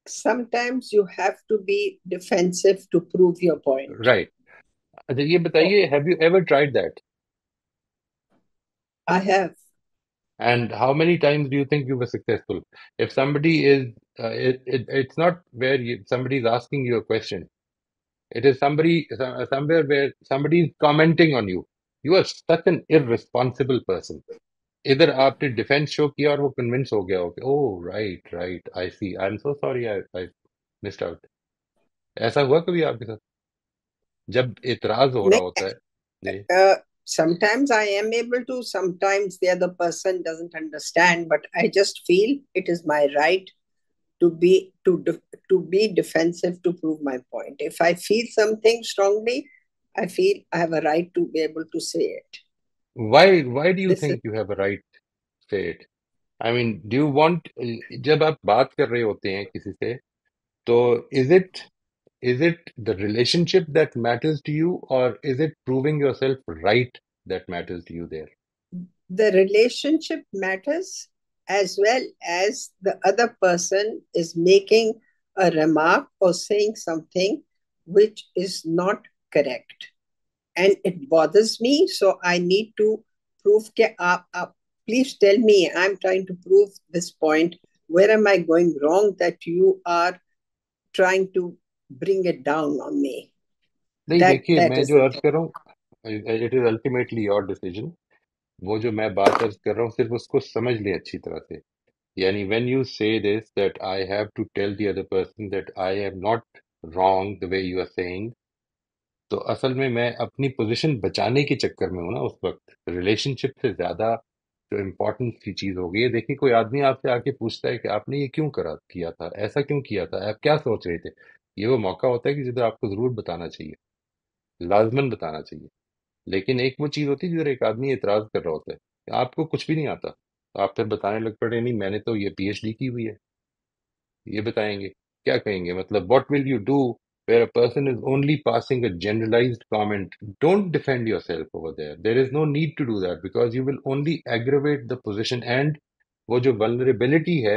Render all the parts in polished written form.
Sometimes you have to be defensive to prove your point. Right. अच्छा ये Oh, बताइए, have you ever tried that? I have. And how many times do you think you were successful? If somebody is, it's not where somebody is asking you a question. It is somewhere where somebody is commenting on you. You are such an irresponsible person. इधर आपने defence show किया और वो convince हो गया हो कि oh right right I see, I am so sorry, I missed out. ऐसा हुआ कभी आपके साथ जब इतराज हो रहा Nick, होता है? जी। sometimes I am able to, sometimes the other person doesn't understand, but I just feel it is my right to be defensive to prove my point. If I feel something strongly, I feel I have a right to be able to say it. Why do you This is think you have a right say it? I mean do you want, जब आप बात कर रहे होते हैं किसी से, तो is it is it the relationship that matters to you, और is it proving yourself right that matters to you there? the relationship matters as well as the other person is making a remark or saying something which is not correct, and it bothers me, so I need to prove please tell me, I'm trying to prove this point, where am I going wrong that you are trying to bring it down on me. नहीं देखिए, That मैं is जो the अर्ज thing. कर रहा हूँ, it is ultimately your decision. वो जो मैं बात अर्ज कर रहा हूँ सिर्फ उसको समझ लें अच्छी तरह से। यानी when you say this that I have to tell the other person that I am not wrong the way you are saying, तो असल में मैं अपनी पोजीशन बचाने के चक्कर में हूं ना उस वक्त। रिलेशनशिप से ज्यादा जो इम्पोर्टेंट सी चीज हो गई है, देखिए कोई आदमी आपसे आके पूछता है कि आपने ये क्यों करा किया था, ऐसा क्यों किया था, आप क्या सोच रहे थे, ये वो मौका होता है कि जिधर आपको जरूर बताना चाहिए, लाजमन बताना चाहिए। लेकिन एक वो चीज होती है जिधर एक आदमी एतराज कर रहा होता है कि आपको कुछ भी नहीं आता, तो आप फिर बताने लग पड़े नहीं मैंने तो ये पीएचडी की हुई है, ये बताएंगे क्या कहेंगे, मतलब what will you do where a person is only passing a generalized comment? Don't defend yourself over there. There is no need to do that because you will only aggravate the position, and वो जो vulnerability है,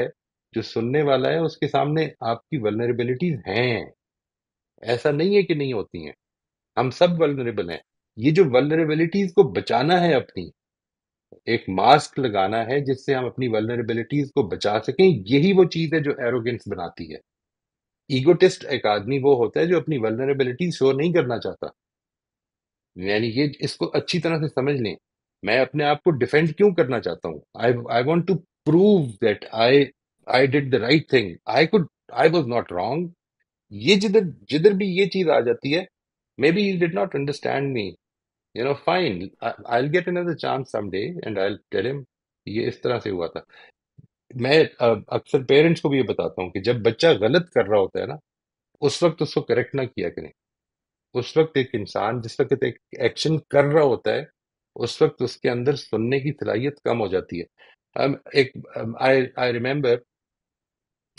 जो सुनने वाला है उसके सामने आपकी vulnerabilities हैं। ऐसा नहीं है कि नहीं होती हैं, हम सब vulnerable हैं। ये जो vulnerabilities को बचाना है, अपनी एक मास्क लगाना है जिससे हम अपनी vulnerabilities को बचा सकें, यही वो चीज है जो एरोगेंस बनाती है। ईगोटिस्ट एक आदमी वो होता है जो अपनी वल्नरेबिलिटी शो नहीं करना चाहता। यानी ये इसको अच्छी तरह से समझ लें। मैं अपने आप को डिफेंड क्यों करना चाहता हूँ? I I want to prove that I I did the right thing, I was not wrong. ये जिधर जिधर भी ये चीज आ जाती है, maybe you did not understand me, you know fine, I will get another chance someday and I will tell him ये इस तरह से हुआ था। मैं अक्सर पेरेंट्स को भी ये बताता हूँ कि जब बच्चा गलत कर रहा होता है ना, उस वक्त उसको करेक्ट ना किया करें। उस वक्त एक इंसान जिस वक्त एक एक्शन कर रहा होता है, उस वक्त उसके अंदर सुनने की सलाहियत कम हो जाती है। एक I I remember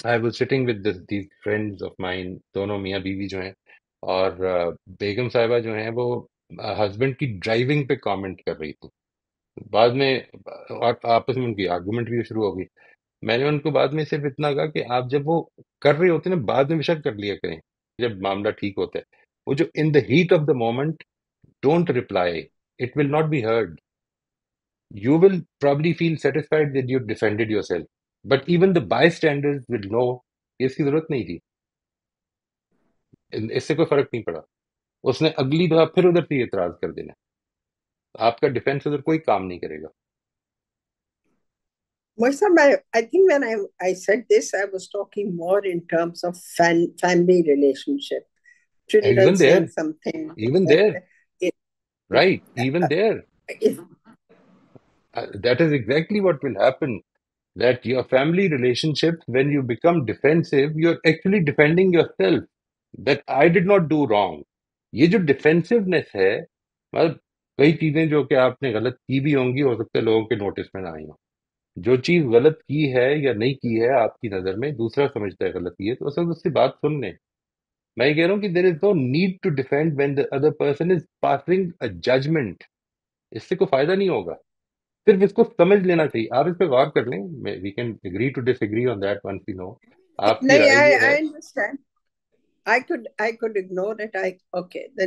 I was sitting with these friends of mine, दोनों मियाँ बीवी जो हैं, और बेगम साहिबा जो हैं वो हस्बैंड की ड्राइविंग पे कमेंट कर रही थी। बाद में और आपस में उनकी आर्गुमेंट भी शुरू हो गई। मैंने उनको बाद में सिर्फ इतना कहा कि आप जब वो कर रहे होते हैं ना, बाद में बेशक कर लिया करें जब मामला ठीक होता है। वो जो in the heat of the moment, don't reply, it will not be heard. You will probably feel satisfied that you defended yourself, but even the bystanders will know कि इसकी जरूरत नहीं थी, इससे कोई फर्क नहीं पड़ा, उसने अगली दफा फिर उधर से एतराज कर देना, आपका डिफेंस उधर कोई काम नहीं करेगा। Moisam, I think when I said this, I was talking more in terms of family relationship. Children even saying there, something. Even there, It, it, right, even there, it, that is exactly what will happen, that your family relationships, when you become defensive, you're actually defending yourself, that I did not do wrong। ये जो defensiveness है, मतलब कई चीजें जो कि आपने गलत की भी होंगी, हो सकता है लोगों के नोटिस में ना आई हो। जो चीज गलत की है या नहीं की है आपकी नजर में दूसरा समझता है गलत की है, तो असल में उसकी बात सुन लें। मैं ये कह रहा हूँ कि there is no need to defend when the other person is passing a judgement. इससे कोई फायदा नहीं होगा, सिर्फ इसको समझ लेना चाहिए। आप इस पे गौर कर लें, we can agree to disagree on that once we know. आपकी नहीं, राय ये है। I understand. I could ignore it. I okay. Then